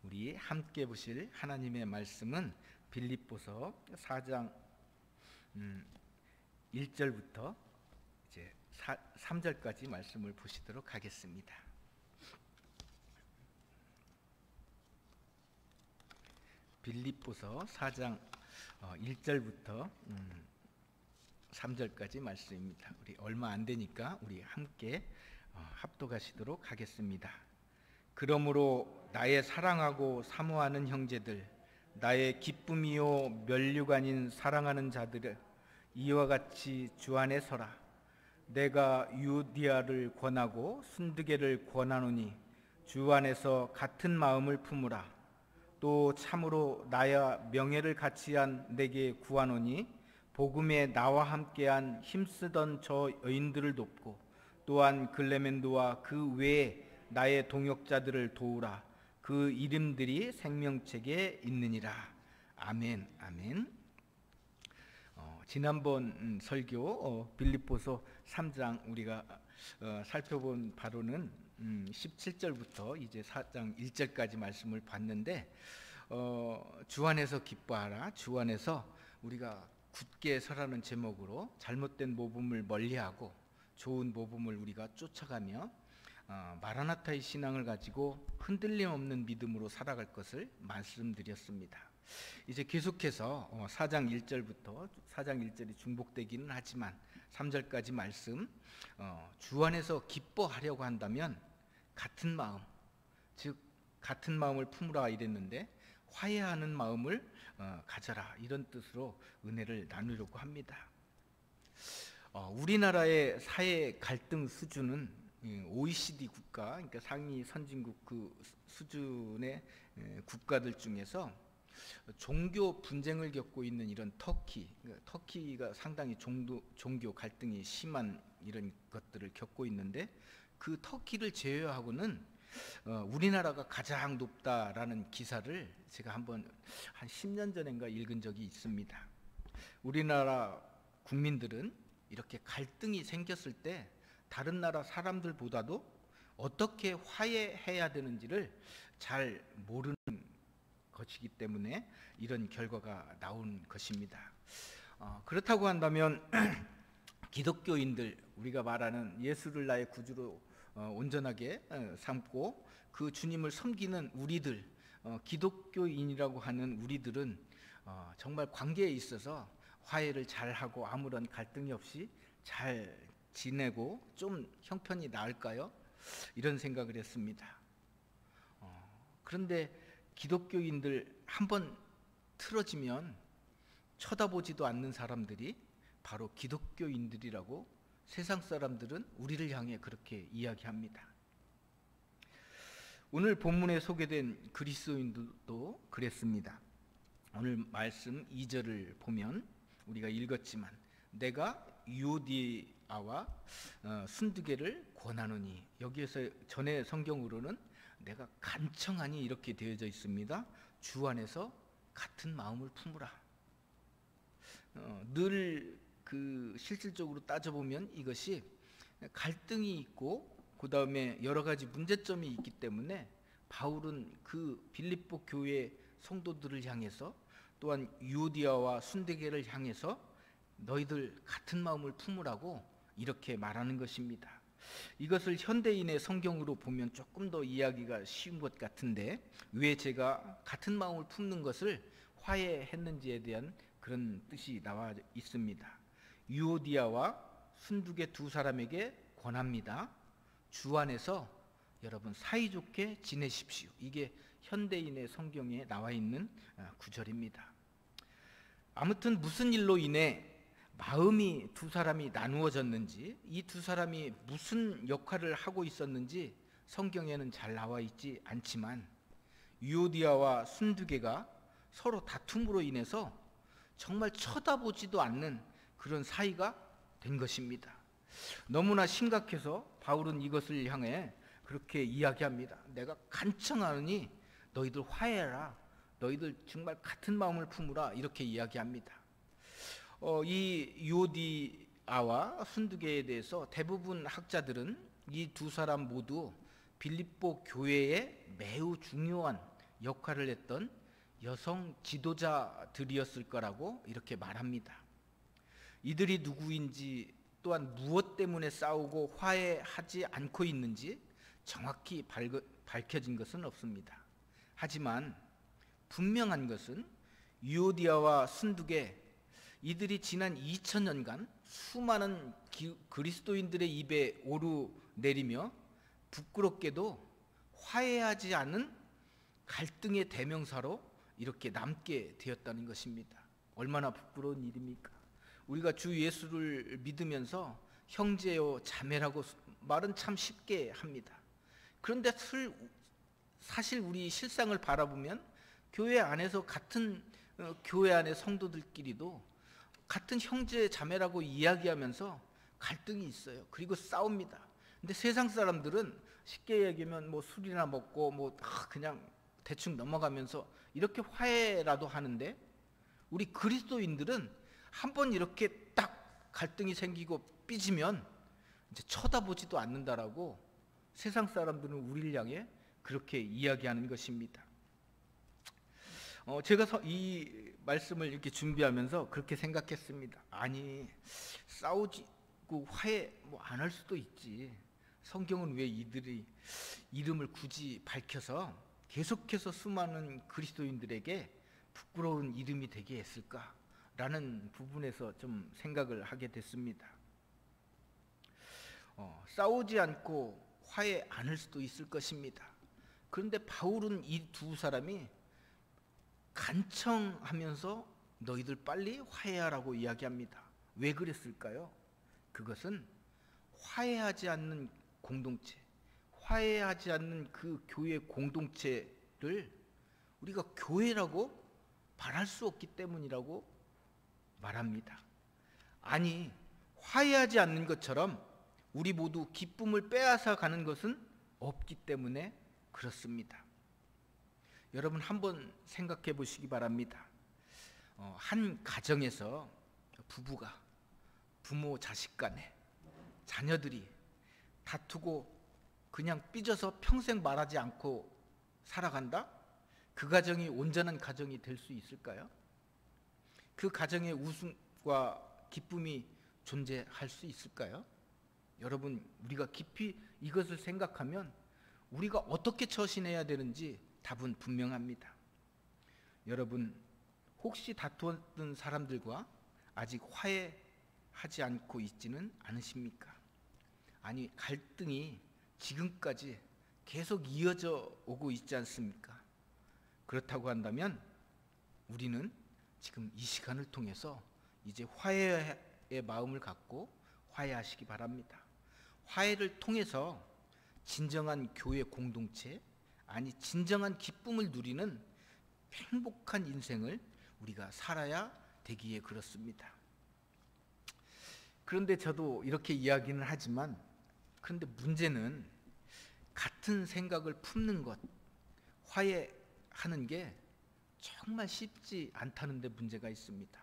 우리 함께 보실 하나님의 말씀은 빌립보서 4장 1절부터 이제 3절까지 말씀을 보시도록 하겠습니다. 빌립보서 4장 1절부터 3절까지 말씀입니다. 우리 얼마 안 되니까 우리 함께 합독하시도록 하겠습니다. 그러므로 나의 사랑하고 사모하는 형제들, 나의 기쁨이요 면류가 아닌 사랑하는 자들을 이와 같이 주 안에 서라. 내가 유디아를 권하고 순드게를 권하노니 주 안에서 같은 마음을 품으라. 또 참으로 나야 명예를 같이한 내게 구하노니 복음에 나와 함께한 힘쓰던 저 여인들을 돕고 또한 글레멘도와 그 외에 나의 동역자들을 도우라. 그 이름들이 생명책에 있느니라. 아멘. 아멘. 지난번 설교 빌립보서 3장 우리가 살펴본 바로는 17절부터 이제 4장 1절까지 말씀을 봤는데 주 안에서 기뻐하라. 주 안에서 우리가 굳게 서라는 제목으로 잘못된 모범을 멀리하고 좋은 모범을 우리가 쫓아가며 마라나타의 신앙을 가지고 흔들림 없는 믿음으로 살아갈 것을 말씀드렸습니다. 이제 계속해서 4장 1절부터 4장 1절이 중복되기는 하지만 3절까지 말씀, 주 안에서 기뻐하려고 한다면 같은 마음, 즉 같은 마음을 품으라 이랬는데 화해하는 마음을 가져라 이런 뜻으로 은혜를 나누려고 합니다. 우리나라의 사회 갈등 수준은 OECD 국가, 그러니까 상위 선진국 그 수준의 국가들 중에서 종교 분쟁을 겪고 있는 이런 터키, 터키가 상당히 종교 갈등이 심한 이런 것들을 겪고 있는데 그 터키를 제외하고는 우리나라가 가장 높다라는 기사를 제가 한번 한 10년 전인가 읽은 적이 있습니다. 우리나라 국민들은 이렇게 갈등이 생겼을 때 다른 나라 사람들보다도 어떻게 화해해야 되는지를 잘 모르는 것이기 때문에 이런 결과가 나온 것입니다. 그렇다고 한다면 기독교인들, 우리가 말하는 예수를 나의 구주로 온전하게 삼고 그 주님을 섬기는 우리들, 기독교인이라고 하는 우리들은 정말 관계에 있어서 화해를 잘하고 아무런 갈등이 없이 잘 지내고 좀 형편이 나을까요? 이런 생각을 했습니다. 그런데 기독교인들 한번 틀어지면 쳐다보지도 않는 사람들이 바로 기독교인들이라고 세상 사람들은 우리를 향해 그렇게 이야기합니다. 오늘 본문에 소개된 그리스도인들도 그랬습니다. 오늘 말씀 2절을 보면 우리가 읽었지만 내가 유디아와 순두개를 권하노니, 여기에서 전에 성경으로는 내가 간청하니 이렇게 되어져 있습니다. 주 안에서 같은 마음을 품으라. 늘 그 실질적으로 따져보면 이것이 갈등이 있고 그 다음에 여러 가지 문제점이 있기 때문에 바울은 그 빌립보 교회 성도들을 향해서 또한 유디아와 순두개를 향해서 너희들 같은 마음을 품으라고 이렇게 말하는 것입니다. 이것을 현대인의 성경으로 보면 조금 더 이해하기가 쉬운 것 같은데 왜 제가 같은 마음을 품는 것을 화해했는지에 대한 그런 뜻이 나와 있습니다. 유오디아와 순두개 두 사람에게 권합니다. 주 안에서 여러분 사이좋게 지내십시오. 이게 현대인의 성경에 나와 있는 구절입니다. 아무튼 무슨 일로 인해 마음이 두 사람이 나누어졌는지, 이 두 사람이 무슨 역할을 하고 있었는지 성경에는 잘 나와 있지 않지만 유오디아와 순두개가 서로 다툼으로 인해서 정말 쳐다보지도 않는 그런 사이가 된 것입니다. 너무나 심각해서 바울은 이것을 향해 그렇게 이야기합니다. 내가 간청하노니 너희들 화해해라. 너희들 정말 같은 마음을 품으라. 이렇게 이야기합니다. 이 유오디아와 순두개에 대해서 대부분 학자들은 이 두 사람 모두 빌립보 교회에 매우 중요한 역할을 했던 여성 지도자들이었을 거라고 이렇게 말합니다. 이들이 누구인지 또한 무엇 때문에 싸우고 화해하지 않고 있는지 정확히 밝혀진 것은 없습니다. 하지만 분명한 것은 유오디아와 순두계, 이들이 지난 2000년간 수많은 그리스도인들의 입에 오르내리며 부끄럽게도 화해하지 않은 갈등의 대명사로 이렇게 남게 되었다는 것입니다. 얼마나 부끄러운 일입니까? 우리가 주 예수를 믿으면서 형제요 자매라고 말은 참 쉽게 합니다. 그런데 사실 우리 실상을 바라보면 교회 안에서 같은 교회 안의 성도들끼리도 같은 형제 자매라고 이야기하면서 갈등이 있어요. 그리고 싸웁니다. 근데 세상 사람들은 쉽게 얘기하면 뭐 술이나 먹고 뭐 그냥 대충 넘어가면서 이렇게 화해라도 하는데, 우리 그리스도인들은 한번 이렇게 딱 갈등이 생기고 삐지면 이제 쳐다보지도 않는다라고 세상 사람들은 우리를 향해 그렇게 이야기하는 것입니다. 제가 이 말씀을 이렇게 준비하면서 그렇게 생각했습니다. 아니, 싸우고 화해 뭐 안 할 수도 있지. 성경은 왜 이들이 이름을 굳이 밝혀서 계속해서 수많은 그리스도인들에게 부끄러운 이름이 되게 했을까라는 부분에서 좀 생각을 하게 됐습니다. 싸우지 않고 화해 안 할 수도 있을 것입니다. 그런데 바울은 이 두 사람이 간청하면서 너희들 빨리 화해하라고 이야기합니다. 왜 그랬을까요? 그것은 화해하지 않는 공동체, 화해하지 않는 그 교회 공동체를 우리가 교회라고 말할 수 없기 때문이라고 말합니다. 아니, 화해하지 않는 것처럼 우리 모두 기쁨을 빼앗아 가는 것은 없기 때문에 그렇습니다. 여러분 한번 생각해 보시기 바랍니다. 한 가정에서 부부가, 부모 자식 간에 자녀들이 다투고 그냥 삐져서 평생 말하지 않고 살아간다? 그 가정이 온전한 가정이 될 수 있을까요? 그 가정에 웃음과 기쁨이 존재할 수 있을까요? 여러분, 우리가 깊이 이것을 생각하면 우리가 어떻게 처신해야 되는지 답은 분명합니다. 여러분, 혹시 다투었던 사람들과 아직 화해하지 않고 있지는 않으십니까? 아니, 갈등이 지금까지 계속 이어져 오고 있지 않습니까? 그렇다고 한다면 우리는 지금 이 시간을 통해서 이제 화해의 마음을 갖고 화해하시기 바랍니다. 화해를 통해서 진정한 교회 공동체, 아니 진정한 기쁨을 누리는 행복한 인생을 우리가 살아야 되기에 그렇습니다. 그런데 저도 이렇게 이야기는 하지만, 그런데 문제는 같은 생각을 품는 것, 화해하는 게 정말 쉽지 않다는 데 문제가 있습니다.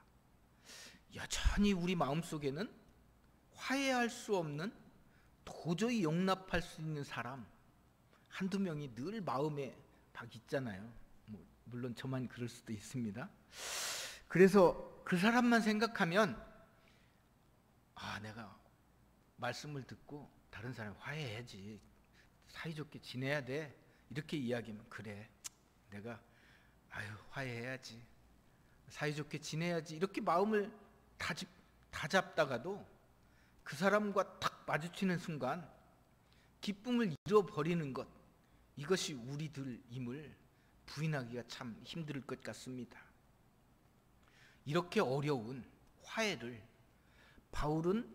여전히 우리 마음속에는 화해할 수 없는, 도저히 용납할 수 있는 사람 한두 명이 늘 마음에 막 있잖아요. 물론 저만 그럴 수도 있습니다. 그래서 그 사람만 생각하면 내가 말씀을 듣고 다른 사람 화해해야지, 사이좋게 지내야 돼, 이렇게 이야기하면 그래, 내가 화해해야지, 사이좋게 지내야지, 이렇게 마음을 다잡다가도 그 사람과 딱 마주치는 순간 기쁨을 잃어버리는 것, 이것이 우리들임을 부인하기가 참 힘들 것 같습니다. 이렇게 어려운 화해를 바울은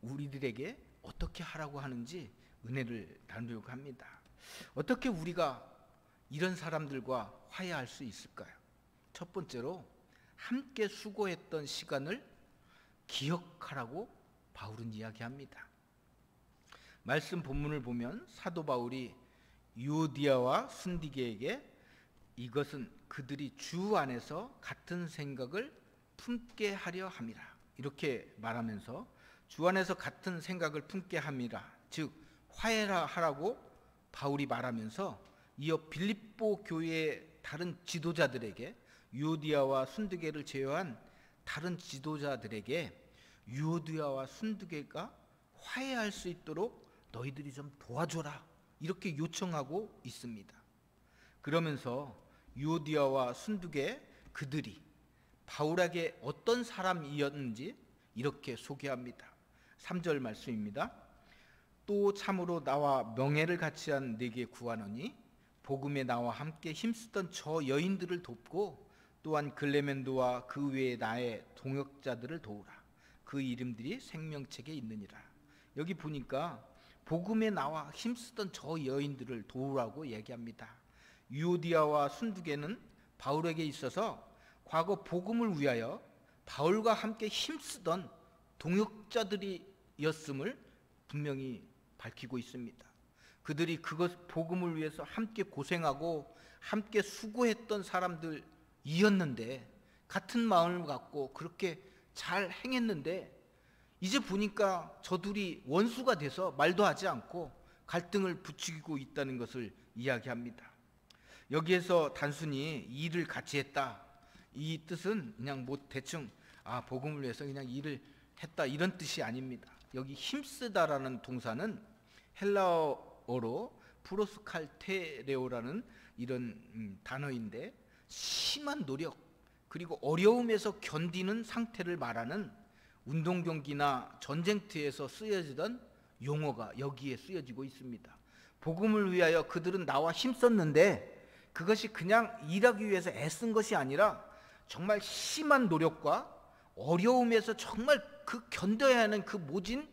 우리들에게 어떻게 하라고 하는지 은혜를 나누려고 합니다. 어떻게 우리가 이런 사람들과 화해할 수 있을까요? 첫 번째로 함께 수고했던 시간을 기억하라고 바울은 이야기합니다. 말씀 본문을 보면 사도 바울이 유오디아와 순디게에게 이것은 그들이 주 안에서 같은 생각을 품게 하려 함이라, 이렇게 말하면서 주 안에서 같은 생각을 품게 함이라, 즉 화해라 하라고 바울이 말하면서 이어 빌립보 교회의 다른 지도자들에게, 유오디아와 순두계를 제외한 다른 지도자들에게 유오디아와 순두계가 화해할 수 있도록 너희들이 좀 도와줘라, 이렇게 요청하고 있습니다. 그러면서 유오디아와 순두계 그들이 바울에게 어떤 사람이었는지 이렇게 소개합니다. 3절 말씀입니다. 또 참으로 나와 명예를 같이 한 네게 구하노니 복음에 나와 함께 힘쓰던 저 여인들을 돕고 또한 글레멘도와 그 외에 나의 동역자들을 도우라. 그 이름들이 생명책에 있느니라. 여기 보니까 복음에 나와 힘쓰던 저 여인들을 도우라고 얘기합니다. 유오디아와 순두계는 바울에게 있어서 과거 복음을 위하여 바울과 함께 힘쓰던 동역자들이었음을 분명히 밝히고 있습니다. 그들이 그것 복음을 위해서 함께 고생하고 함께 수고했던 사람들이었는데, 같은 마음을 갖고 그렇게 잘 행했는데 이제 보니까 저들이 원수가 돼서 말도 하지 않고 갈등을 부추기고 있다는 것을 이야기합니다. 여기에서 단순히 일을 같이 했다, 이 뜻은 그냥 뭐 대충 복음을 위해서 그냥 일을 했다, 이런 뜻이 아닙니다. 여기 힘쓰다라는 동사는 헬라어로 프로스칼테레오라는 이런 단어인데, 심한 노력 그리고 어려움에서 견디는 상태를 말하는 운동 경기나 전쟁터에서 쓰여지던 용어가 여기에 쓰여지고 있습니다. 복음을 위하여 그들은 나와 힘썼는데 그것이 그냥 일하기 위해서 애쓴 것이 아니라 정말 심한 노력과 어려움에서 정말 그 견뎌야 하는 그 모진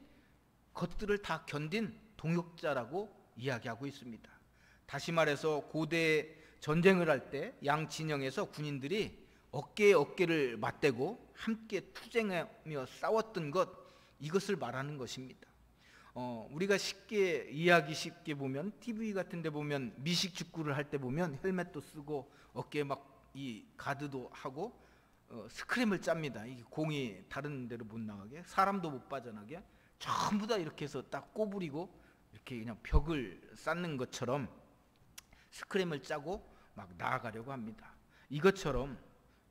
것들을 다 견딘 동역자라고 이야기하고 있습니다. 다시 말해서 고대 전쟁을 할 때 양 진영에서 군인들이 어깨에 어깨를 맞대고 함께 투쟁하며 싸웠던 것, 이것을 말하는 것입니다. 우리가 쉽게 이해하기 쉽게 보면 TV 같은 데 보면 미식 축구를 할 때 보면 헬멧도 쓰고 어깨에 막 이 가드도 하고 스크램을 짭니다. 이게 공이 다른 데로 못 나가게, 사람도 못 빠져나게 전부 다 이렇게 해서 딱 꼬부리고 이렇게 그냥 벽을 쌓는 것처럼 스크램을 짜고 막 나아가려고 합니다. 이것처럼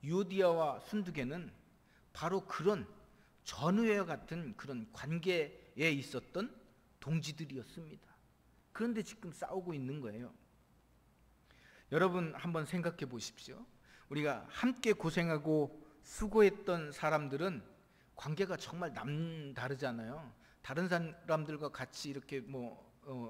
유오디아와 순두계는 바로 그런 전우회와 같은 그런 관계에 있었던 동지들이었습니다. 그런데 지금 싸우고 있는 거예요. 여러분 한번 생각해 보십시오. 우리가 함께 고생하고 수고했던 사람들은 관계가 정말 남다르잖아요. 다른 사람들과 같이 이렇게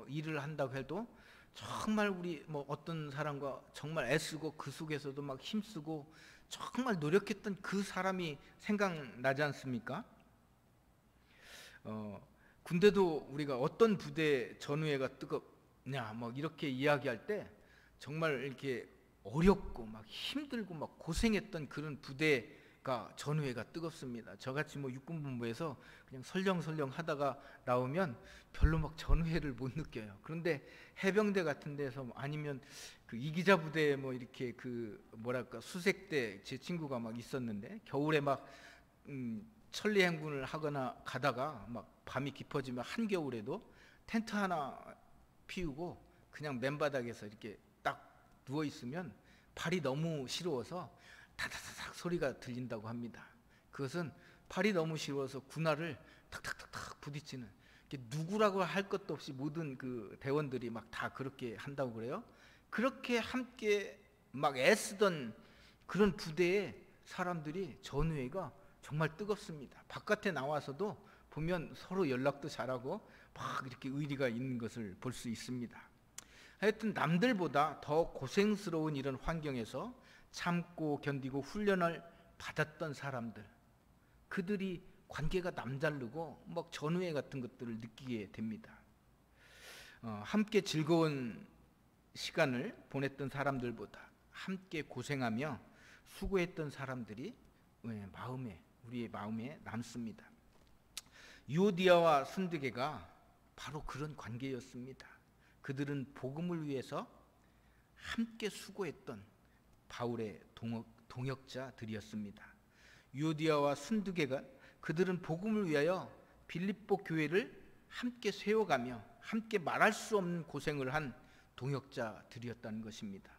일을 한다고 해도 정말 우리 어떤 사람과 정말 애쓰고 그 속에서도 막 힘쓰고 정말 노력했던 그 사람이 생각나지 않습니까? 군대도 우리가 어떤 부대 전우회가 뜨겁냐 이렇게 이야기할 때 정말 이렇게 어렵고 막 힘들고 막 고생했던 그런 부대가 전우회가 뜨겁습니다. 저같이 육군본부에서 그냥 설렁설렁 하다가 나오면 별로 막 전우회를 못 느껴요. 그런데 해병대 같은 데서 아니면 그 이기자 부대에 이렇게 수색대 제 친구가 막 있었는데, 겨울에 막 천리 행군을 하거나 가다가 막 밤이 깊어지면 한겨울에도 텐트 하나 피우고 그냥 맨바닥에서 이렇게 딱 누워 있으면 발이 너무 시려워서 타다다닥 소리가 들린다고 합니다. 그것은 발이 너무 시려워서 군화를 탁탁탁탁 부딪히는, 누구라고 할 것도 없이 모든 그 대원들이 막 다 그렇게 한다고 그래요. 그렇게 함께 막 애쓰던 그런 부대의 사람들이 전우회가 정말 뜨겁습니다. 바깥에 나와서도 보면 서로 연락도 잘하고 막 이렇게 의리가 있는 것을 볼 수 있습니다. 하여튼 남들보다 더 고생스러운 이런 환경에서 참고 견디고 훈련을 받았던 사람들, 그들이 관계가 남다르고 막 전우회 같은 것들을 느끼게 됩니다. 함께 즐거운 시간을 보냈던 사람들보다 함께 고생하며 수고했던 사람들이 우리의 마음에 남습니다. 유오디아와 순두계가 바로 그런 관계였습니다. 그들은 복음을 위해서 함께 수고했던 바울의 동역자들이었습니다. 유오디아와 순두계가 그들은 복음을 위하여 빌립보 교회를 함께 세워가며 함께 말할 수 없는 고생을 한 동역자들이었다는 것입니다.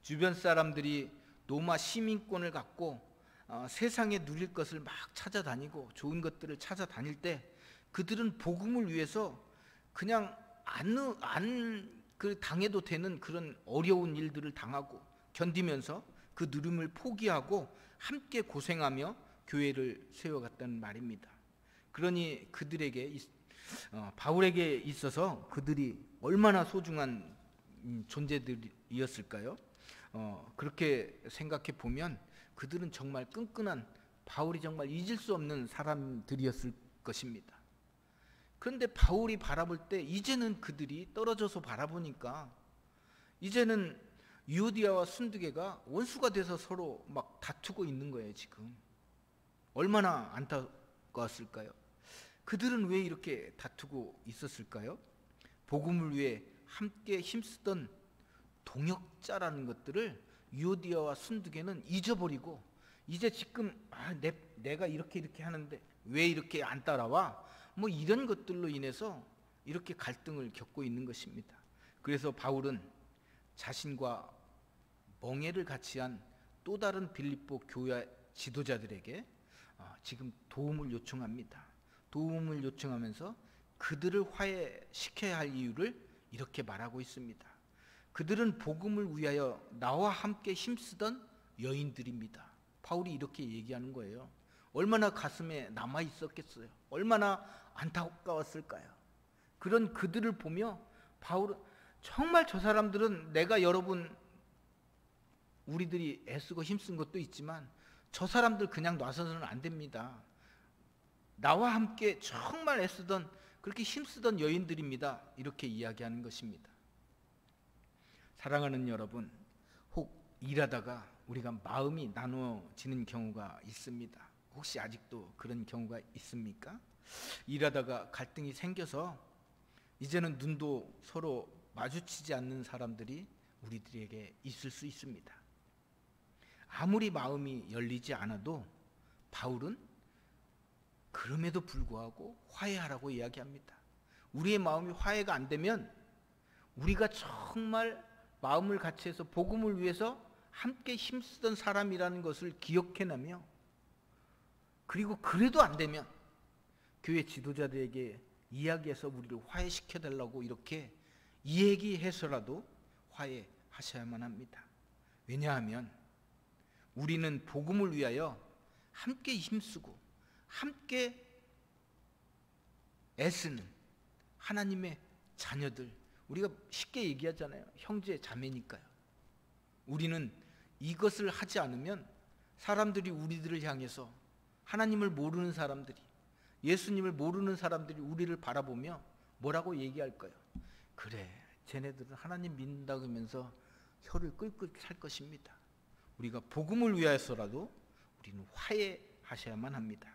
주변 사람들이 로마 시민권을 갖고 세상에 누릴 것을 막 찾아다니고 좋은 것들을 찾아다닐 때 그들은 복음을 위해서 그냥 그 당해도 되는 그런 어려운 일들을 당하고 견디면서 그 누림을 포기하고 함께 고생하며 교회를 세워갔다는 말입니다. 그러니 그들에게 바울에게 있어서 그들이 얼마나 소중한 존재들이었을까요? 그렇게 생각해 보면 그들은 정말 끈끈한, 바울이 정말 잊을 수 없는 사람들이었을 것입니다. 그런데 바울이 바라볼 때 이제는 그들이 떨어져서 바라보니까 이제는 유오디아와 순두개가 원수가 돼서 서로 막 다투고 있는 거예요. 지금 얼마나 안타까웠을까요? 그들은 왜 이렇게 다투고 있었을까요? 복음을 위해 함께 힘쓰던 동역자라는 것들을 유오디아와 순두개는 잊어버리고 이제 지금 내가 이렇게 하는데 왜 이렇게 안 따라와? 뭐 이런 것들로 인해서 이렇게 갈등을 겪고 있는 것입니다. 그래서 바울은 자신과 멍에를 같이 한 또 다른 빌립보 교회 지도자들에게 지금 도움을 요청합니다. 도움을 요청하면서 그들을 화해시켜야 할 이유를 이렇게 말하고 있습니다. 그들은 복음을 위하여 나와 함께 힘쓰던 여인들입니다. 바울이 이렇게 얘기하는 거예요. 얼마나 가슴에 남아 있었겠어요. 얼마나 안타까웠을까요? 그런 그들을 보며 바울은 정말 저 사람들은 내가 여러분 우리들이 애쓰고 힘쓴 것도 있지만 저 사람들 그냥 놔서는 안 됩니다. 나와 함께 정말 애쓰던 그렇게 힘쓰던 여인들입니다. 이렇게 이야기하는 것입니다. 사랑하는 여러분, 혹 일하다가 우리가 마음이 나눠지는 경우가 있습니다. 혹시 아직도 그런 경우가 있습니까? 일하다가 갈등이 생겨서 이제는 눈도 서로 마주치지 않는 사람들이 우리들에게 있을 수 있습니다. 아무리 마음이 열리지 않아도 바울은 그럼에도 불구하고 화해하라고 이야기합니다. 우리의 마음이 화해가 안 되면 우리가 정말 마음을 같이 해서 복음을 위해서 함께 힘쓰던 사람이라는 것을 기억해내며 그리고 그래도 안 되면 교회 지도자들에게 이야기해서 우리를 화해시켜달라고 이렇게 얘기해서라도 화해하셔야만 합니다. 왜냐하면 우리는 복음을 위하여 함께 힘쓰고 함께 애쓰는 하나님의 자녀들, 우리가 쉽게 얘기하잖아요. 형제 자매니까요. 우리는 이것을 하지 않으면 사람들이 우리들을 향해서 하나님을 모르는 사람들이, 예수님을 모르는 사람들이 우리를 바라보며 뭐라고 얘기할까요? 그래, 쟤네들은 하나님 믿는다고 하면서 혀를 끌끌 찰 것입니다. 우리가 복음을 위해서라도 우리는 화해하셔야만 합니다.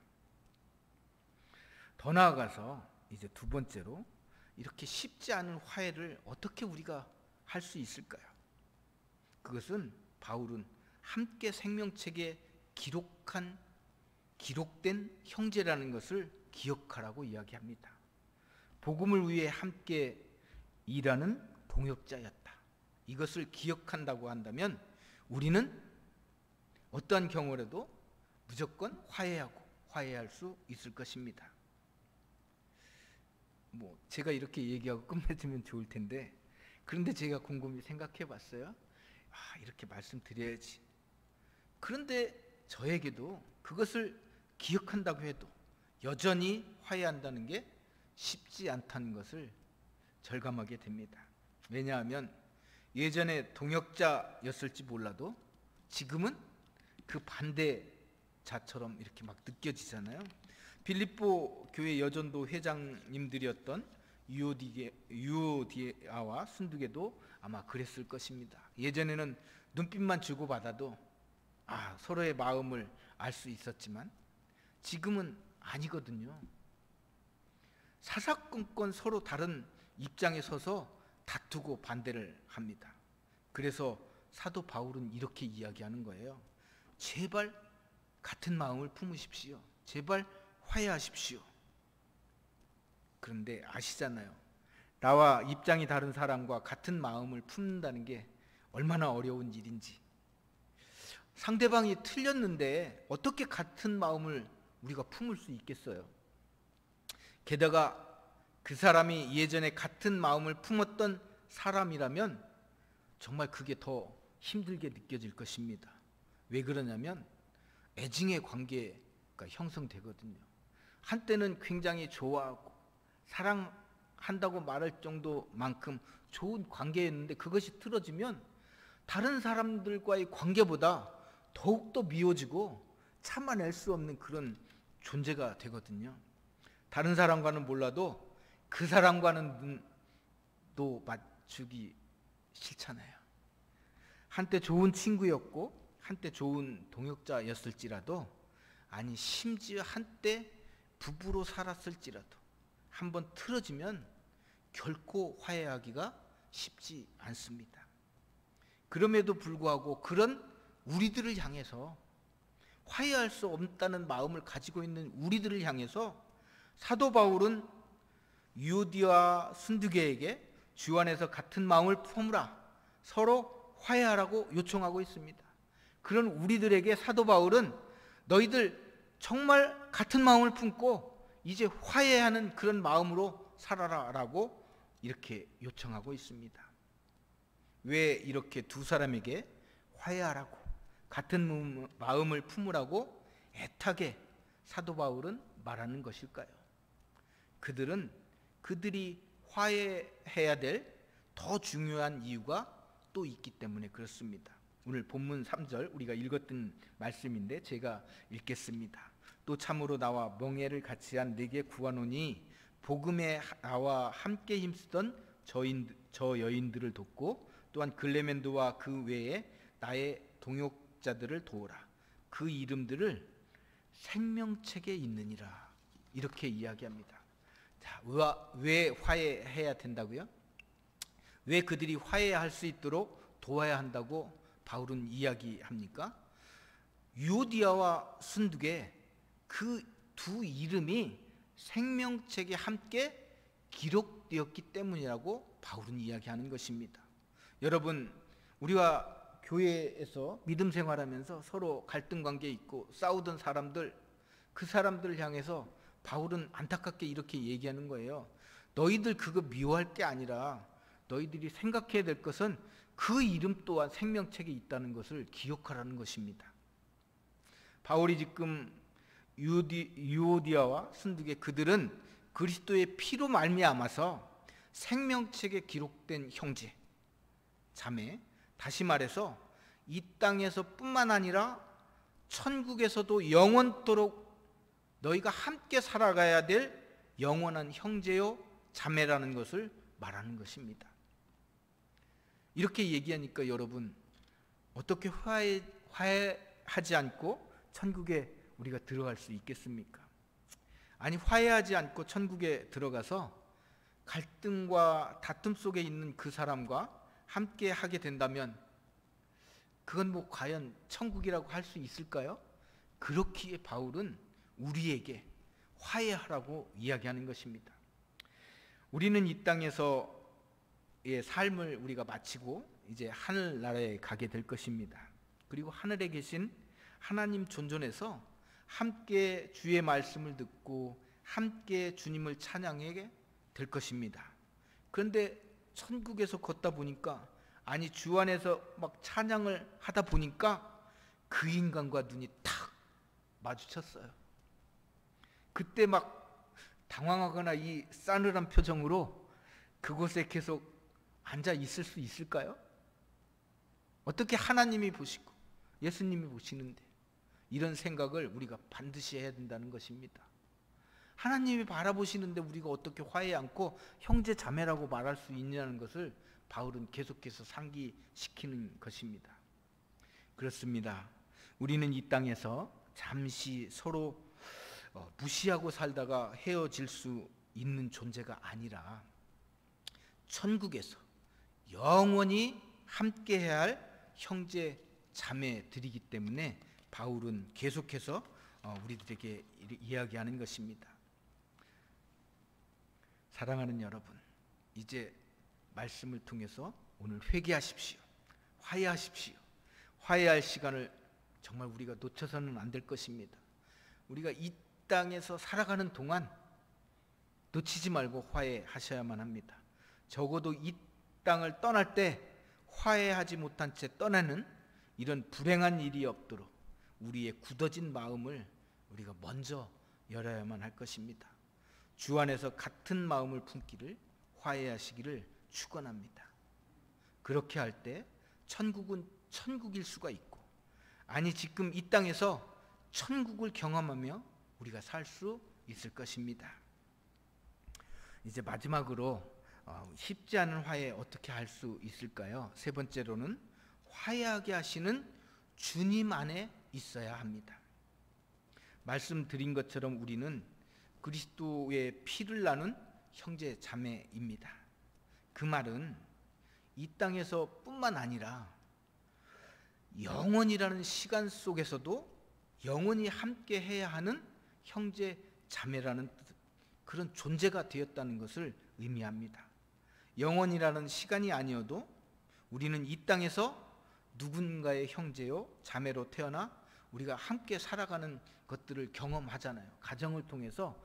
더 나아가서 이제 두 번째로 이렇게 쉽지 않은 화해를 어떻게 우리가 할 수 있을까요? 그것은 바울은 함께 생명책에 기록된 형제라는 것을 기억하라고 이야기합니다. 복음을 위해 함께 일하는 동역자였다. 이것을 기억한다고 한다면 우리는 어떠한 경우라도 무조건 화해할 수 있을 것입니다. 제가 이렇게 얘기하고 끝맺으면 좋을 텐데, 그런데 제가 곰곰이 생각해 봤어요. 이렇게 말씀드려야지. 그런데 저에게도 그것을 기억한다고 해도 여전히 화해한다는 게 쉽지 않다는 것을 절감하게 됩니다. 왜냐하면 예전에 동역자였을지 몰라도 지금은 그 반대자처럼 이렇게 막 느껴지잖아요. 빌립보 교회 여전도 회장님들이었던 유오디아와 순두개도 아마 그랬을 것입니다. 예전에는 눈빛만 주고받아도 서로의 마음을 알 수 있었지만 지금은 아니거든요. 사사건건 서로 다른 입장에 서서 다투고 반대를 합니다. 그래서 사도 바울은 이렇게 이야기하는 거예요. 제발 같은 마음을 품으십시오. 제발 화해하십시오. 그런데 아시잖아요. 나와 입장이 다른 사람과 같은 마음을 품는다는 게 얼마나 어려운 일인지, 상대방이 틀렸는데 어떻게 같은 마음을 우리가 품을 수 있겠어요? 게다가 그 사람이 예전에 같은 마음을 품었던 사람이라면 정말 그게 더 힘들게 느껴질 것입니다. 왜 그러냐면 애증의 관계가 형성되거든요. 한때는 굉장히 좋아하고 사랑한다고 말할 정도만큼 좋은 관계였는데 그것이 틀어지면 다른 사람들과의 관계보다 더욱더 미워지고 참아낼 수 없는 그런 존재가 되거든요. 다른 사람과는 몰라도 그 사람과는 눈도 맞추기 싫잖아요. 한때 좋은 친구였고 한때 좋은 동역자였을지라도, 아니 심지어 한때 부부로 살았을지라도 한번 틀어지면 결코 화해하기가 쉽지 않습니다. 그럼에도 불구하고 그런 우리들을 향해서, 화해할 수 없다는 마음을 가지고 있는 우리들을 향해서 사도 바울은 유오디와 순두계에게 주 안에서 같은 마음을 품으라, 서로 화해하라고 요청하고 있습니다. 그런 우리들에게 사도 바울은 너희들 정말 같은 마음을 품고 이제 화해하는 그런 마음으로 살아라라고 이렇게 요청하고 있습니다. 왜 이렇게 두 사람에게 화해하라고, 같은 마음을 품으라고 애타게 사도 바울은 말하는 것일까요? 그들이 화해해야 될 더 중요한 이유가 또 있기 때문에 그렇습니다. 오늘 본문 3절 우리가 읽었던 말씀인데 제가 읽겠습니다. 또 참으로 나와 명예를 같이한 네게 구하노니 복음에 나와 함께 힘쓰던 저 여인들을 돕고 또한 글레멘도와 그 외에 나의 동역자들을 도우라. 그 이름들을 생명책에 있느니라. 이렇게 이야기합니다. 자, 왜 화해해야 된다고요? 왜 그들이 화해할 수 있도록 도와야 한다고 바울은 이야기합니까? 유오디아와 순두계, 그 두 이름이 생명책에 함께 기록되었기 때문이라고 바울은 이야기하는 것입니다. 여러분, 우리와 교회에서 믿음 생활하면서 서로 갈등 관계에 있고 싸우던 사람들, 그 사람들을 향해서 바울은 안타깝게 이렇게 얘기하는 거예요. 너희들 그거 미워할 게 아니라 너희들이 생각해야 될 것은 그 이름 또한 생명책에 있다는 것을 기억하라는 것입니다. 바울이 지금 유오디아와 순두계, 그들은 그리스도의 피로 말미암아서 생명책에 기록된 형제, 자매, 다시 말해서 이 땅에서 뿐만 아니라 천국에서도 영원토록 너희가 함께 살아가야 될 영원한 형제요 자매라는 것을 말하는 것입니다. 이렇게 얘기하니까 여러분, 어떻게 화해하지 않고 천국에 우리가 들어갈 수 있겠습니까? 아니, 화해하지 않고 천국에 들어가서 갈등과 다툼 속에 있는 그 사람과 함께 하게 된다면 그건 뭐 과연 천국이라고 할 수 있을까요? 그렇기에 바울은 우리에게 화해하라고 이야기하는 것입니다. 우리는 이 땅에서의 삶을 우리가 마치고 이제 하늘나라에 가게 될 것입니다. 그리고 하늘에 계신 하나님 존전에서 함께 주의 말씀을 듣고 함께 주님을 찬양하게 될 것입니다. 그런데 천국에서 걷다 보니까, 아니 주 안에서 막 찬양을 하다 보니까 그 인간과 눈이 탁 마주쳤어요. 그때 막 당황하거나 이 싸늘한 표정으로 그곳에 계속 앉아 있을 수 있을까요? 어떻게 하나님이 보시고 예수님이 보시는데 이런 생각을 우리가 반드시 해야 된다는 것입니다. 하나님이 바라보시는데 우리가 어떻게 화해 않고 형제 자매라고 말할 수 있냐는 것을 바울은 계속해서 상기시키는 것입니다. 그렇습니다. 우리는 이 땅에서 잠시 서로 무시하고 살다가 헤어질 수 있는 존재가 아니라 천국에서 영원히 함께해야 할 형제 자매들이기 때문에 바울은 계속해서 우리들에게 이야기하는 것입니다. 사랑하는 여러분, 이제 말씀을 통해서 오늘 회개하십시오. 화해하십시오. 화해할 시간을 정말 우리가 놓쳐서는 안 될 것입니다. 우리가 이 땅에서 살아가는 동안 놓치지 말고 화해하셔야만 합니다. 적어도 이 땅을 떠날 때 화해하지 못한 채 떠나는 이런 불행한 일이 없도록 우리의 굳어진 마음을 우리가 먼저 열어야만 할 것입니다. 주 안에서 같은 마음을 품기를, 화해하시기를 축원합니다. 그렇게 할 때 천국은 천국일 수가 있고, 아니 지금 이 땅에서 천국을 경험하며 우리가 살 수 있을 것입니다. 이제 마지막으로 쉽지 않은 화해 어떻게 할 수 있을까요? 세 번째로는 화해하게 하시는 주님 안에 있어야 합니다. 말씀드린 것처럼 우리는 그리스도의 피를 나눈 형제 자매입니다. 그 말은 이 땅에서 뿐만 아니라 영원이라는 시간 속에서도 영원히 함께 해야 하는 형제 자매라는 그런 존재가 되었다는 것을 의미합니다. 영원이라는 시간이 아니어도 우리는 이 땅에서 누군가의 형제요 자매로 태어나 우리가 함께 살아가는 것들을 경험하잖아요. 가정을 통해서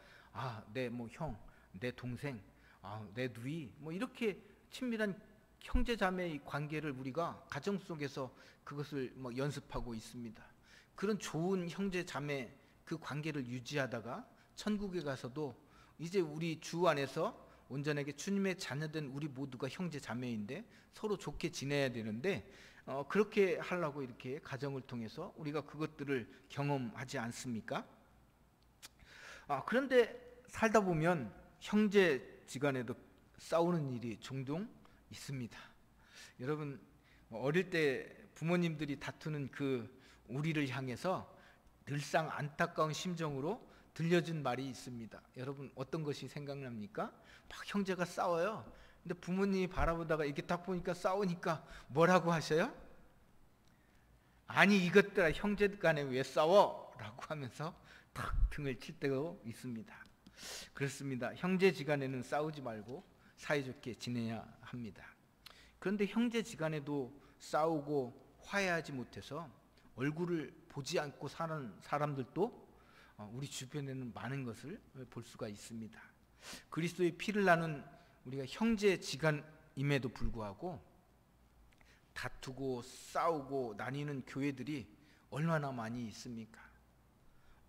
내 형, 내 동생, 내 누이 이렇게 친밀한 형제 자매의 관계를 우리가 가정 속에서 그것을 연습하고 있습니다. 그런 좋은 형제 자매 그 관계를 유지하다가 천국에 가서도 이제 우리 주 안에서 온전하게 주님의 자녀된 우리 모두가 형제 자매인데 서로 좋게 지내야 되는데 그렇게 하려고 이렇게 가정을 통해서 우리가 그것들을 경험하지 않습니까? 그런데 살다 보면 형제지간에도 싸우는 일이 종종 있습니다. 여러분 어릴 때 부모님들이 다투는 그 우리를 향해서 늘상 안타까운 심정으로 들려준 말이 있습니다. 여러분 어떤 것이 생각납니까? 막 형제가 싸워요. 근데 부모님이 바라보다가 이렇게 딱 보니까 싸우니까 뭐라고 하셔요? 아니 이것들아 형제 간에 왜 싸워? 라고 하면서 탁 등을 칠 때가 있습니다. 그렇습니다. 형제지간에는 싸우지 말고 사이좋게 지내야 합니다. 그런데 형제지간에도 싸우고 화해하지 못해서 얼굴을 보지 않고 사는 사람들도 우리 주변에는 많은 것을 볼 수가 있습니다. 그리스도의 피를 나눈 우리가 형제지간임에도 불구하고 다투고 싸우고 나뉘는 교회들이 얼마나 많이 있습니까?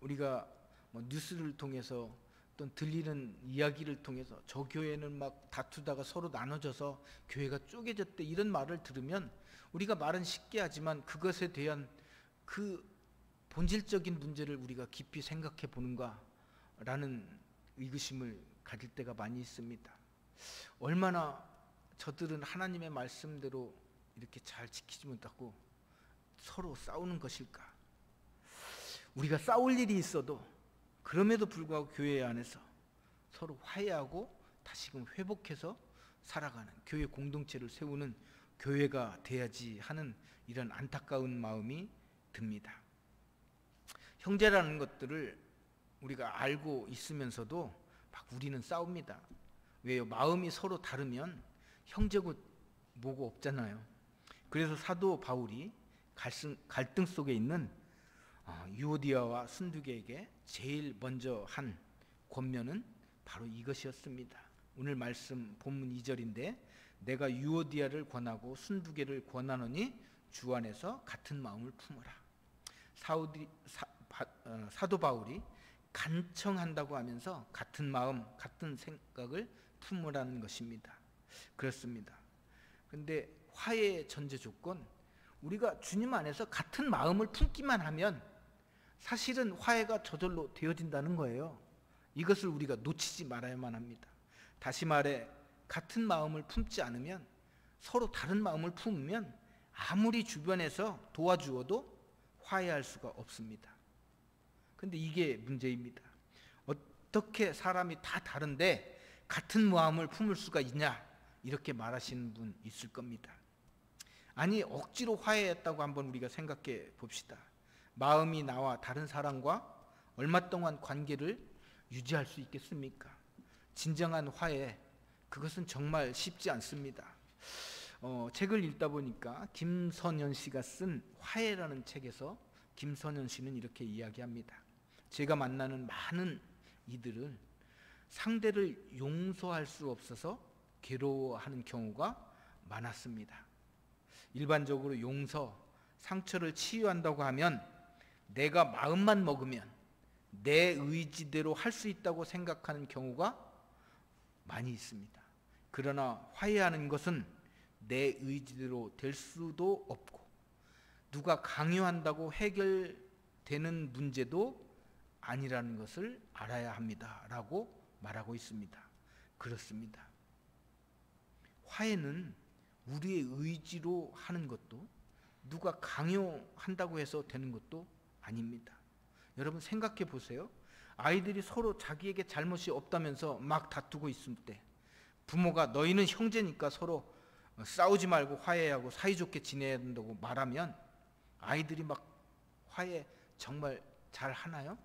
우리가 뉴스를 통해서 또 들리는 이야기를 통해서 저 교회는 막 다투다가 서로 나눠져서 교회가 쪼개졌대 이런 말을 들으면 우리가 말은 쉽게 하지만 그것에 대한 그 본질적인 문제를 우리가 깊이 생각해 보는가라는 의구심을 가질 때가 많이 있습니다. 얼마나 저들은 하나님의 말씀대로 이렇게 잘 지키지 못하고 서로 싸우는 것일까? 우리가 싸울 일이 있어도 그럼에도 불구하고 교회 안에서 서로 화해하고 다시금 회복해서 살아가는 교회 공동체를 세우는 교회가 돼야지 하는 이런 안타까운 마음이 듭니다. 형제라는 것들을 우리가 알고 있으면서도 막 우리는 싸웁니다. 왜요? 마음이 서로 다르면 형제고 뭐고 없잖아요. 그래서 사도 바울이 갈등 속에 있는 유오디아와 순두계에게 제일 먼저 한 권면은 바로 이것이었습니다. 오늘 말씀 본문 2절인데 내가 유오디아를 권하고 순두계를 권하노니 주 안에서 같은 마음을 품어라. 사도 바울이 간청한다고 하면서 같은 마음, 같은 생각을 품으라는 것입니다. 그렇습니다. 그런데 화해의 전제 조건, 우리가 주님 안에서 같은 마음을 품기만 하면 사실은 화해가 저절로 되어진다는 거예요. 이것을 우리가 놓치지 말아야만 합니다. 다시 말해 같은 마음을 품지 않으면, 서로 다른 마음을 품으면 아무리 주변에서 도와주어도 화해할 수가 없습니다. 근데 이게 문제입니다. 어떻게 사람이 다 다른데 같은 마음을 품을 수가 있냐, 이렇게 말하시는 분 있을 겁니다. 아니 억지로 화해했다고 한번 우리가 생각해 봅시다. 마음이 나와 다른 사람과 얼마 동안 관계를 유지할 수 있겠습니까? 진정한 화해, 그것은 정말 쉽지 않습니다. 책을 읽다 보니까 김선현 씨가 쓴 화해라는 책에서 김선현 씨는 이렇게 이야기합니다. 제가 만나는 많은 이들은 상대를 용서할 수 없어서 괴로워하는 경우가 많았습니다. 일반적으로 용서, 상처를 치유한다고 하면 내가 마음만 먹으면 내 의지대로 할 수 있다고 생각하는 경우가 많이 있습니다. 그러나 화해하는 것은 내 의지대로 될 수도 없고 누가 강요한다고 해결되는 문제도 아니라는 것을 알아야 합니다 라고 말하고 있습니다. 그렇습니다. 화해는 우리의 의지로 하는 것도 누가 강요한다고 해서 되는 것도 아닙니다. 여러분 생각해 보세요. 아이들이 서로 자기에게 잘못이 없다면서 막 다투고 있을 때 부모가 너희는 형제니까 서로 싸우지 말고 화해하고 사이좋게 지내야 된다고 말하면 아이들이 막 화해 정말 잘 하나요?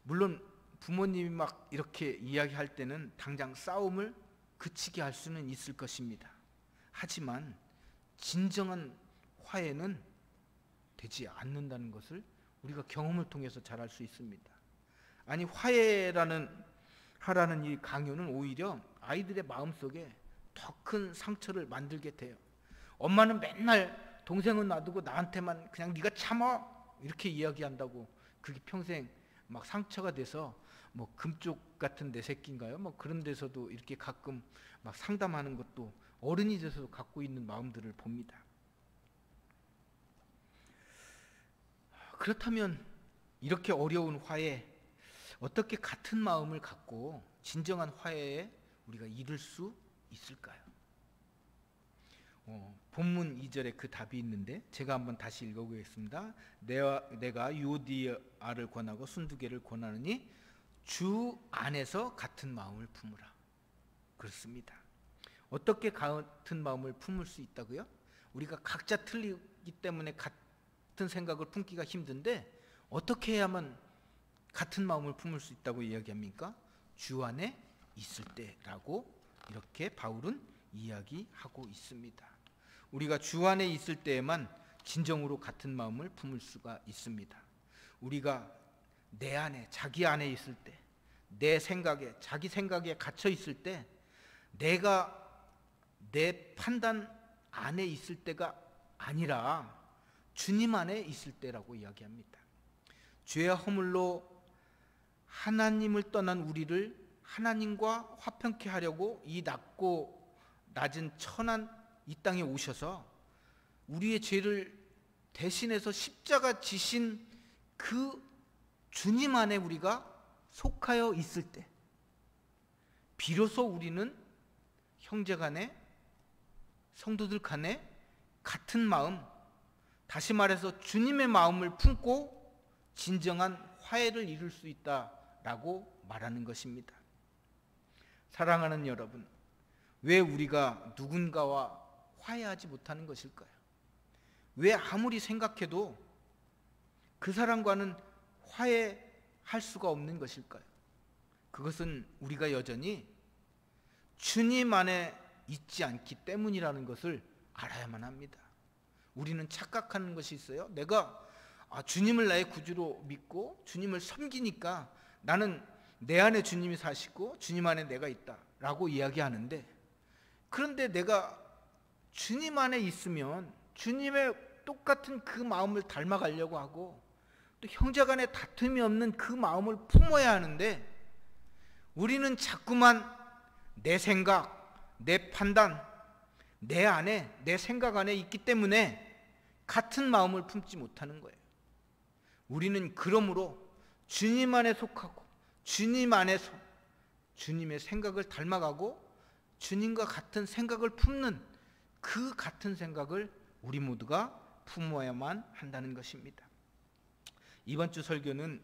물론 부모님이 막 이렇게 이야기할 때는 당장 싸움을 그치게 할 수는 있을 것입니다. 하지만 진정한 화해는 되지 않는다는 것을 우리가 경험을 통해서 잘 알 수 있습니다. 아니 화해라는 하라는 이 강요는 오히려 아이들의 마음속에 더 큰 상처를 만들게 돼요. 엄마는 맨날 동생은 놔두고 나한테만 그냥 네가 참아 이렇게 이야기한다고 그게 평생 막 상처가 돼서 뭐 금쪽 같은 내 새끼인가요? 뭐 그런 데서도 이렇게 가끔 막 상담하는 것도 어른이 돼서 갖고 있는 마음들을 봅니다. 그렇다면 이렇게 어려운 화해 어떻게 같은 마음을 갖고 진정한 화해에 우리가 이룰 수 있을까요? 본문 2절에 그 답이 있는데 제가 한번 다시 읽어보겠습니다. 내가 유오디아를 권하고 순두개를 권하느니 주 안에서 같은 마음을 품으라. 그렇습니다. 어떻게 같은 마음을 품을 수 있다고요? 우리가 각자 틀리기 때문에 같은 생각을 품기가 힘든데 어떻게 해야만 같은 마음을 품을 수 있다고 이야기합니까? 주 안에 있을 때라고 이렇게 바울은 이야기하고 있습니다. 우리가 주 안에 있을 때에만 진정으로 같은 마음을 품을 수가 있습니다. 우리가 내 안에 자기 안에 있을 때 내 생각에 자기 생각에 갇혀 있을 때 내가 내 판단 안에 있을 때가 아니라 주님 안에 있을 때라고 이야기합니다. 죄와 허물로 하나님을 떠난 우리를 하나님과 화평케 하려고 이 낮고 낮은 천한 이 땅에 오셔서 우리의 죄를 대신해서 십자가 지신 그 주님 안에 우리가 속하여 있을 때 비로소 우리는 형제간에 성도들 간에 같은 마음, 다시 말해서 주님의 마음을 품고 진정한 화해를 이룰 수 있다라고 말하는 것입니다. 사랑하는 여러분, 왜 우리가 누군가와 화해하지 못하는 것일까요? 왜 아무리 생각해도 그 사람과는 화해할 수가 없는 것일까요? 그것은 우리가 여전히 주님 안에 있지 않기 때문이라는 것을 알아야만 합니다. 우리는 착각하는 것이 있어요. 내가 주님을 나의 구주로 믿고 주님을 섬기니까 나는 내 안에 주님이 사시고 주님 안에 내가 있다라고 이야기하는데, 그런데 내가 주님 안에 있으면 주님의 똑같은 그 마음을 닮아가려고 하고 또 형제간에 다툼이 없는 그 마음을 품어야 하는데 우리는 자꾸만 내 생각, 내 판단, 내 안에, 내 생각 안에 있기 때문에 같은 마음을 품지 못하는 거예요. 우리는 그러므로 주님 안에 속하고 주님 안에서 주님의 생각을 닮아가고 주님과 같은 생각을 품는 그 같은 생각을 우리 모두가 품어야만 한다는 것입니다. 이번 주 설교는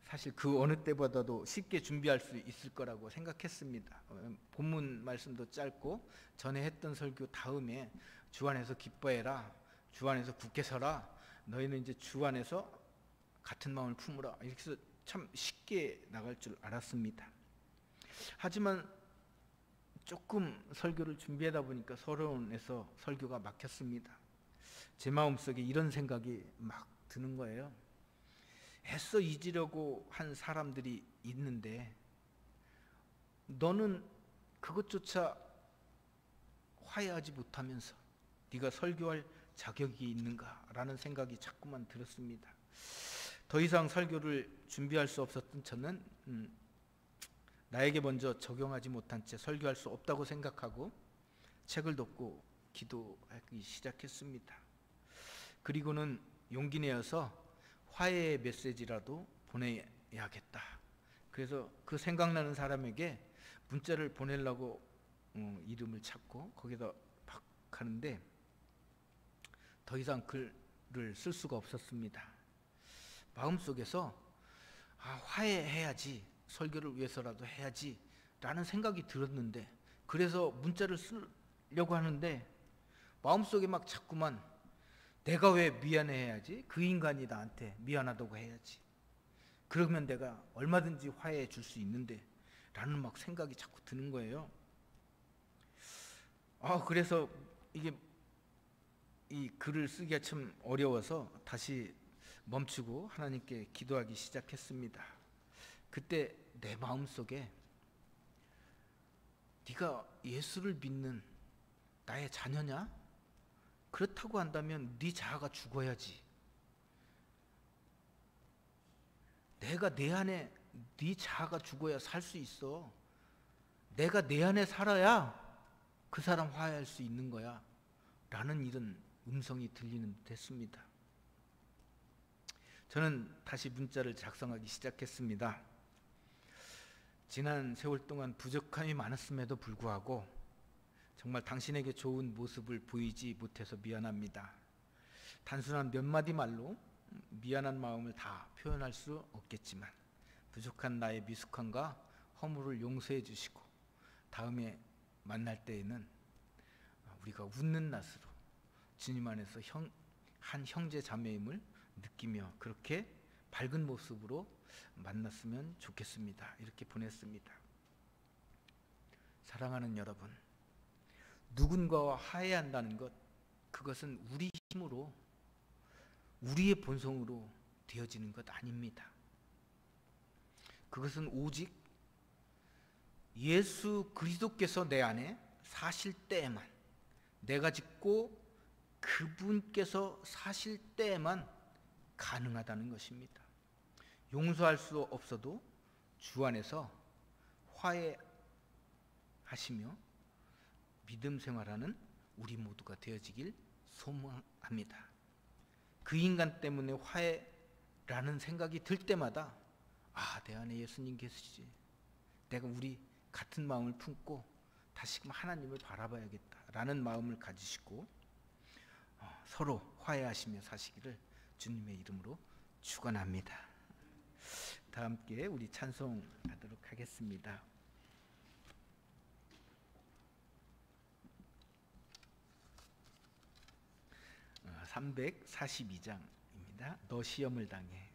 사실 그 어느 때보다도 쉽게 준비할 수 있을 거라고 생각했습니다. 본문 말씀도 짧고 전에 했던 설교 다음에 주 안에서 기뻐해라, 주 안에서 굳게 서라, 너희는 이제 주 안에서 같은 마음을 품으라, 이렇게 해서 참 쉽게 나갈 줄 알았습니다. 하지만 조금 설교를 준비하다 보니까 서론에서 설교가 막혔습니다. 제 마음속에 이런 생각이 막 드는 거예요. 애써 잊으려고 한 사람들이 있는데 너는 그것조차 화해하지 못하면서 네가 설교할 자격이 있는가라는 생각이 자꾸만 들었습니다. 더 이상 설교를 준비할 수 없었던 저는 나에게 먼저 적용하지 못한 채 설교할 수 없다고 생각하고 책을 덮고 기도하기 시작했습니다. 그리고는 용기 내어서 화해의 메시지라도 보내야겠다. 그래서 그 생각나는 사람에게 문자를 보내려고 이름을 찾고 거기다 막 하는데 더 이상 글을 쓸 수가 없었습니다. 마음속에서 화해해야지, 설교를 위해서라도 해야지 라는 생각이 들었는데, 그래서 문자를 쓰려고 하는데 마음속에 막 자꾸만 내가 왜 미안해야지? 그 인간이 나한테 미안하다고 해야지. 그러면 내가 얼마든지 화해해 줄 수 있는데 라는 막 생각이 자꾸 드는 거예요. 그래서 이게 이 글을 쓰기가 참 어려워서 다시 멈추고 하나님께 기도하기 시작했습니다. 그때 내 마음속에 네가 예수를 믿는 나의 자녀냐? 그렇다고 한다면 네 자아가 죽어야지. 내가 내 안에 네 자아가 죽어야 살 수 있어. 내가 내 안에 살아야 그 사람 화해할 수 있는 거야 라는 이런 음성이 들리는 듯 했습니다. 저는 다시 문자를 작성하기 시작했습니다. 지난 세월 동안 부족함이 많았음에도 불구하고 정말 당신에게 좋은 모습을 보이지 못해서 미안합니다. 단순한 몇 마디 말로 미안한 마음을 다 표현할 수 없겠지만 부족한 나의 미숙함과 허물을 용서해 주시고 다음에 만날 때에는 우리가 웃는 낯으로 주님 안에서 한 형제 자매임을 느끼며 그렇게 밝은 모습으로 만났으면 좋겠습니다. 이렇게 보냈습니다. 사랑하는 여러분, 누군가와 화해한다는 것, 그것은 우리 힘으로 우리의 본성으로 되어지는 것 아닙니다. 그것은 오직 예수 그리스도께서 내 안에 사실 때에만, 내가 짓고 그분께서 사실 때에만 가능하다는 것입니다. 용서할 수 없어도 주 안에서 화해하시며 믿음 생활하는 우리 모두가 되어지길 소망합니다. 그 인간 때문에 화해라는 생각이 들 때마다 내 안에 예수님 계시지. 내가 우리 같은 마음을 품고 다시금 하나님을 바라봐야겠다라는 마음을 가지시고 서로 화해하시며 사시기를 주님의 이름으로 축원합니다. 다 함께 우리 찬송하도록 하겠습니다. 342장입니다. 너 시험을 당해.